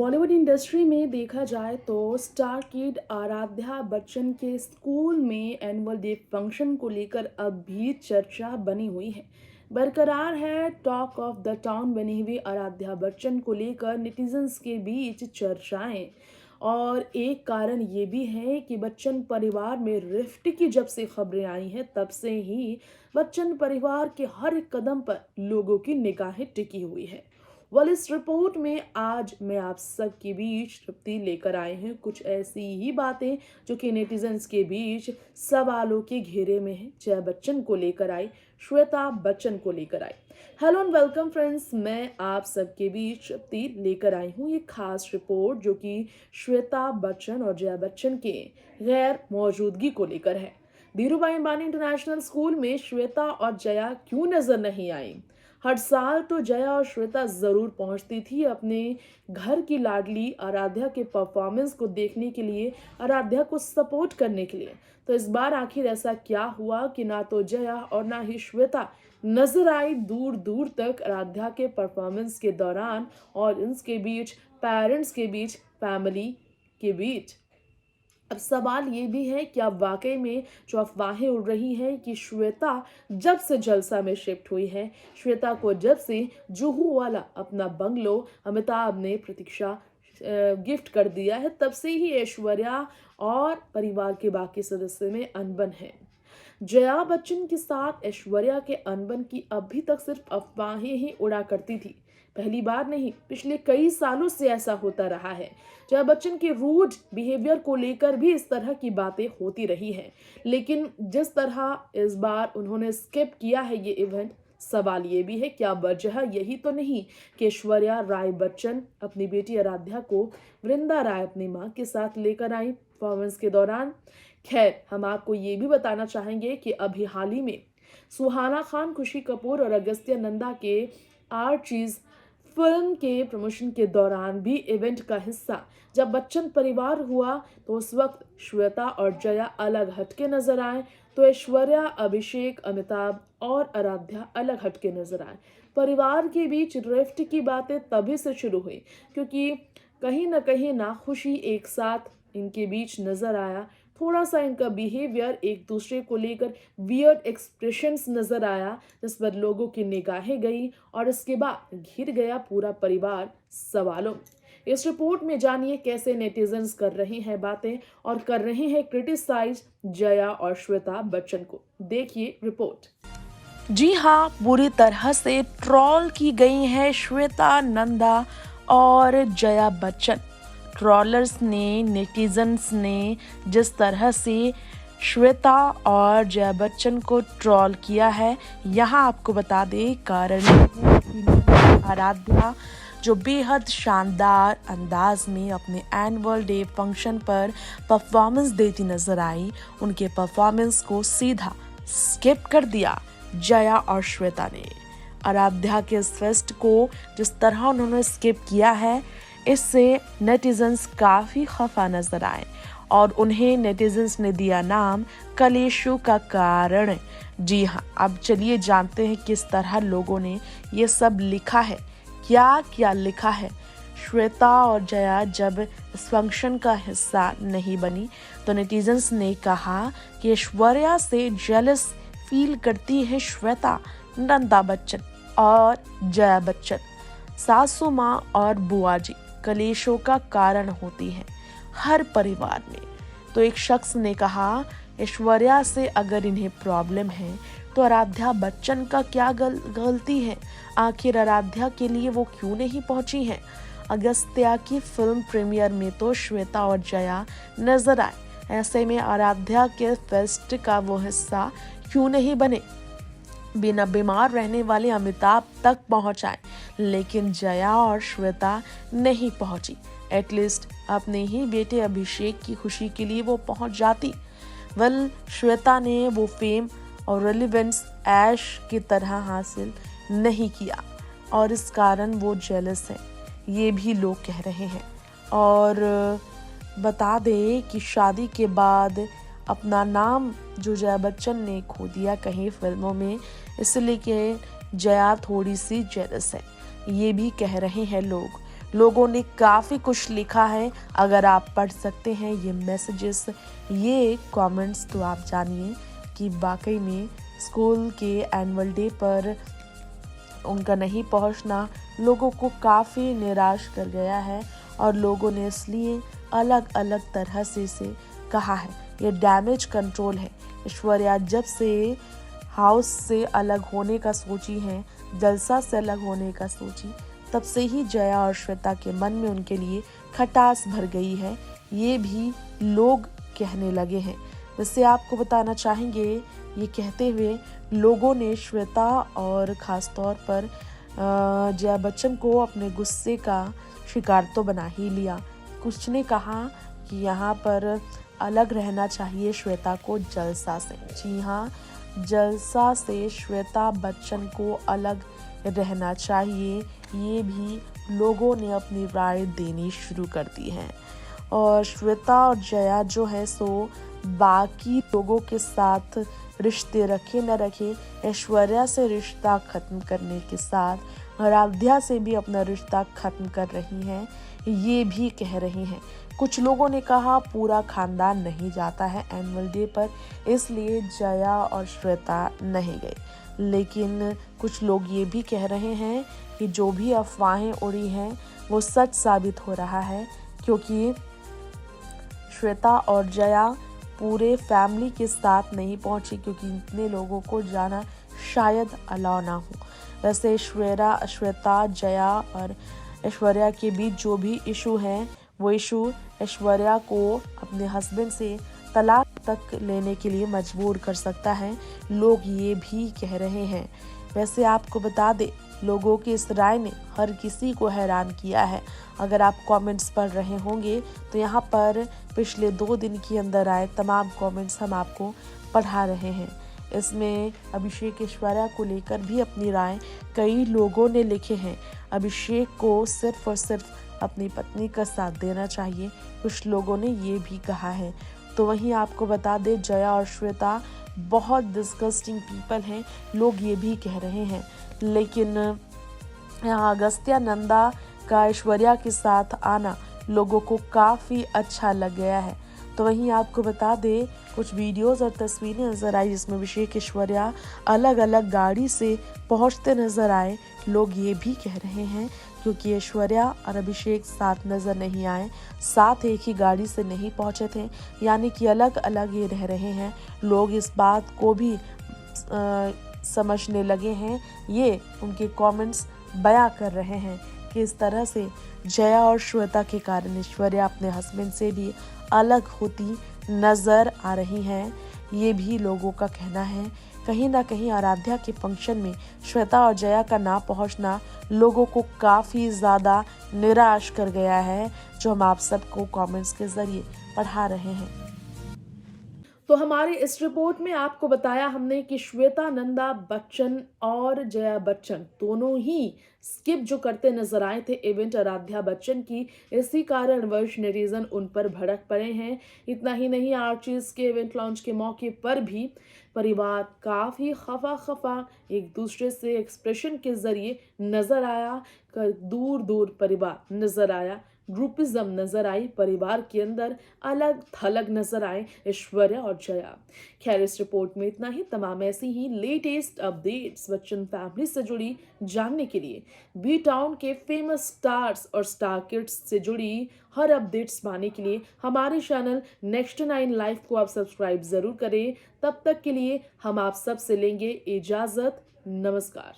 Bollywood industry में देखा जाए तो स्टार किड आराध्या बच्चन के स्कूल में एनुअल डे फंक्शन को लेकर अब भी चर्चा बनी हुई है। बरकरार है टॉक ऑफ द टाउन बनी हुई आराध्या बच्चन को लेकर नेटिजन्स के बीच चर्चाएं। और एक कारण ये भी है कि बच्चन परिवार में रिफ्ट की जब से खबरें आई हैं तब से ही बच्चन परिवार के हर एक कदम पर लोगों की निगाहें टिकी हुई है। इस रिपोर्ट में आज मैं आप सबके बीच तृप्ति लेकर आए हैं कुछ ऐसी ही बातें जो कि नेटिजन्स के बीच सवालों के घेरे में है। जया बच्चन को लेकर आई, श्वेता बच्चन को लेकर आई। हेलो एंड वेलकम फ्रेंड्स, मैं आप सबके बीच तृप्ति लेकर आई हूँ ये खास रिपोर्ट जो कि श्वेता बच्चन और जया बच्चन के गैर मौजूदगी को लेकर है। धीरूभाई अंबानी इंटरनेशनल स्कूल में श्वेता और जया क्यों नजर नहीं आई? हर साल तो जया और श्वेता जरूर पहुंचती थी अपने घर की लाडली आराध्या के परफॉर्मेंस को देखने के लिए, आराध्या को सपोर्ट करने के लिए। तो इस बार आखिर ऐसा क्या हुआ कि ना तो जया और ना ही श्वेता नजर आई दूर दूर तक आराध्या के परफॉर्मेंस के दौरान, और इनके बीच, पेरेंट्स के बीच, फैमिली के बीच। अब सवाल ये भी है कि अब वाकई में जो अफवाहें उड़ रही हैं कि श्वेता जब से जलसा में शिफ्ट हुई है, श्वेता को जब से जुहू वाला अपना बंगलो अमिताभ ने प्रतीक्षा गिफ्ट कर दिया है, तब से ही ऐश्वर्या और परिवार के बाकी सदस्य में अनबन है। जया बच्चन के साथ ऐश्वर्या के अनबन की अभी तक सिर्फ अफवाहें ही उड़ा करती थी। पहली बार नहीं, पिछले कई सालों से ऐसा होता रहा है। जया बच्चन के रूड बिहेवियर को लेकर भी इस तरह की बातें होती रही हैं। लेकिन जिस तरह इस बार उन्होंने स्किप किया है ये इवेंट, सवाल ये भी है क्या वजह यही तो नहीं कि ऐश्वर्या राय बच्चन अपनी बेटी आराध्या को वृंदा राय अपनी मां के साथ लेकर आई परफॉर्मेंस के दौरान। खैर, हम आपको ये भी बताना चाहेंगे कि अभी हाल ही में सुहाना खान, खुशी कपूर और अगस्त्य नंदा के आर्चीज फिल्म के प्रमोशन के दौरान भी इवेंट का हिस्सा जब बच्चन परिवार हुआ तो उस वक्त श्वेता और जया अलग हटके नजर आए, तो ऐश्वर्या, अभिषेक, अमिताभ और आराध्या अलग हटके नजर आए। परिवार के बीच रिफ्ट की बातें तभी से शुरू हुई क्योंकि कहीं ना कहीं नाखुशी एक साथ इनके बीच नजर आया। थोड़ा सा इनका बिहेवियर एक दूसरे को लेकर वियर्ड एक्सप्रेशंस नजर आया, जिस पर लोगों की निगाहें गई और इसके बाद घिर गया पूरा परिवार सवालों में। इस रिपोर्ट में जानिए कैसे नेटिजन्स कर रहे हैं बातें और कर रहे हैं क्रिटिसाइज जया और श्वेता बच्चन को। देखिए रिपोर्ट। जी हाँ, बुरी तरह से ट्रोल की गई है श्वेता नंदा और जया बच्चन। ट्रोलर्स ने, नेटिजन्स ने जिस तरह से श्वेता और जया बच्चन को ट्रोल किया है, यहाँ आपको बता दें कारण आराध्या जो बेहद शानदार अंदाज में अपने एनुअल डे फंक्शन पर परफॉर्मेंस देती नजर आई, उनके परफॉर्मेंस को सीधा स्किप कर दिया जया और श्वेता ने। आराध्या के इस फेस्ट को जिस तरह उन्होंने स्किप किया है, इससे नेटिजन्स काफ़ी खफा नजर आए और उन्हें नेटिजन्स ने दिया नाम कलेशों का कारण। जी हाँ, अब चलिए जानते हैं किस तरह लोगों ने ये सब लिखा है, क्या क्या लिखा है। श्वेता और जया जब इस फंक्शन का हिस्सा नहीं बनी तो नेटिजन्स ने कहा कि ऐश्वर्या से जेलस फील करती है श्वेता, नंदा बच्चन और जया बच्चन। सासू माँ और बुआ जी कलेशों का कारण होती है हर परिवार में। तो एक शख्स ने कहा ऐश्वर्या से अगर इन्हें प्रॉब्लम है तो आराध्या बच्चन का क्या गलती है? आखिर आराध्या के लिए वो क्यों नहीं पहुंची हैं? अगस्त्या की फिल्म प्रीमियर में तो श्वेता और जया नजर आए, ऐसे में आराध्या के फेस्ट का वो हिस्सा क्यों नहीं बने? बिना बीमार रहने वाले अमिताभ तक पहुंचाए, लेकिन जया और श्वेता नहीं पहुंची। एटलीस्ट अपने ही बेटे अभिषेक की खुशी के लिए वो पहुंच जाती। श्वेता ने वो फेम और रेलिवेंस ऐश की तरह हासिल नहीं किया और इस कारण वो जेलस है, ये भी लोग कह रहे हैं। और बता दें कि शादी के बाद अपना नाम जो जया बच्चन ने खो दिया कहीं फिल्मों में, इसलिए कि जया थोड़ी सी जेलस है, ये भी कह रहे हैं लोग। लोगों ने काफ़ी कुछ लिखा है। अगर आप पढ़ सकते हैं ये मैसेजेस, ये कमेंट्स, तो आप जानिए कि वाकई में स्कूल के एनुअल डे पर उनका नहीं पहुंचना लोगों को काफ़ी निराश कर गया है और लोगों ने इसलिए अलग अलग तरह से कहा है ये डैमेज कंट्रोल है। ऐश्वर्या जब से हाउस से अलग होने का सोची है, जलसा से अलग होने का सोची, तब से ही जया और श्वेता के मन में उनके लिए खटास भर गई है, ये भी लोग कहने लगे हैं। वैसे आपको बताना चाहेंगे, ये कहते हुए लोगों ने श्वेता और ख़ास तौर पर जया बच्चन को अपने गुस्से का शिकार तो बना ही लिया। कुछ ने कहा कि यहाँ पर अलग रहना चाहिए श्वेता को जलसा से। जी हाँ, जलसा से श्वेता बच्चन को अलग रहना चाहिए, ये भी लोगों ने अपनी राय देनी शुरू कर दी है। और श्वेता और जया जो है सो बाकी लोगों के साथ रिश्ते रखे न रखे, ऐश्वर्या से रिश्ता ख़त्म करने के साथ आराध्या से भी अपना रिश्ता ख़त्म कर रही हैं, ये भी कह रही हैं। कुछ लोगों ने कहा पूरा खानदान नहीं जाता है एनुअल डे पर, इसलिए जया और श्वेता नहीं गए। लेकिन कुछ लोग ये भी कह रहे हैं कि जो भी अफवाहें उड़ी हैं वो सच साबित हो रहा है, क्योंकि श्वेता और जया पूरे फैमिली के साथ नहीं पहुंची, क्योंकि इतने लोगों को जाना शायद अलाउ ना हो। वैसे श्वेता, जया और ऐश्वर्या के बीच जो भी इशू है, वो इशू ऐश्वर्या को अपने हस्बैंड से तलाक तक लेने के लिए मजबूर कर सकता है, लोग ये भी कह रहे हैं। वैसे आपको बता दें, लोगों की इस राय ने हर किसी को हैरान किया है। अगर आप कमेंट्स पढ़ रहे होंगे तो यहाँ पर पिछले 2 दिन के अंदर आए तमाम कमेंट्स हम आपको पढ़ा रहे हैं। इसमें अभिषेक ऐश्वर्या को लेकर भी अपनी राय कई लोगों ने लिखे हैं। अभिषेक को सिर्फ और सिर्फ अपनी पत्नी का साथ देना चाहिए, कुछ लोगों ने ये भी कहा है। तो वहीं आपको बता दें, जया और श्वेता बहुत डिस्गस्टिंग पीपल हैं, लोग ये भी कह रहे हैं। लेकिन यहाँ अगस्त्या नंदा का ऐश्वर्या के साथ आना लोगों को काफ़ी अच्छा लग गया है। तो वहीं आपको बता दें, कुछ वीडियोस और तस्वीरें नज़र आई जिसमें अभिषेक ऐश्वर्या अलग अलग गाड़ी से पहुंचते नज़र आए। लोग ये भी कह रहे हैं क्योंकि ऐश्वर्या और अभिषेक साथ नज़र नहीं आए, साथ एक ही गाड़ी से नहीं पहुंचे थे, यानी कि अलग अलग ये रह रहे हैं। लोग इस बात को भी समझने लगे हैं, ये उनके कमेंट्स बयां कर रहे हैं कि इस तरह से जया और श्वेता के कारण ऐश्वर्या अपने हस्बैंड से भी अलग होती नज़र आ रही हैं, ये भी लोगों का कहना है। कहीं ना कहीं आराध्या के फंक्शन में श्वेता और जया का ना पहुंचना लोगों को काफ़ी ज़्यादा निराश कर गया है, जो हम आप सबको कमेंट्स के ज़रिए पढ़ा रहे हैं। तो हमारी इस रिपोर्ट में आपको बताया हमने कि श्वेता नंदा बच्चन और जया बच्चन दोनों ही स्किप जो करते नजर आए थे इवेंट आराध्या बच्चन की, इसी कारणवश नेटिजन उन पर भड़क पड़े हैं। इतना ही नहीं, आर्चीज के इवेंट लॉन्च के मौके पर भी परिवार काफ़ी खफा एक दूसरे से एक्सप्रेशन के जरिए नजर आया, दूर दूर परिवार नजर आया, ग्रुपिज्म नजर आई, परिवार के अंदर अलग थलग नजर आए ऐश्वर्या और जया। खैर, इस रिपोर्ट में इतना ही। तमाम ऐसी ही लेटेस्ट अपडेट्स बच्चन फैमिली से जुड़ी जानने के लिए बी टाउन के फेमस स्टार्स और स्टार किड्स से जुड़ी हर अपडेट्स पाने के लिए हमारे चैनल नेक्स्ट 9 लाइव को आप सब्सक्राइब जरूर करें। तब तक के लिए हम आप सब से लेंगे इजाजत। नमस्कार।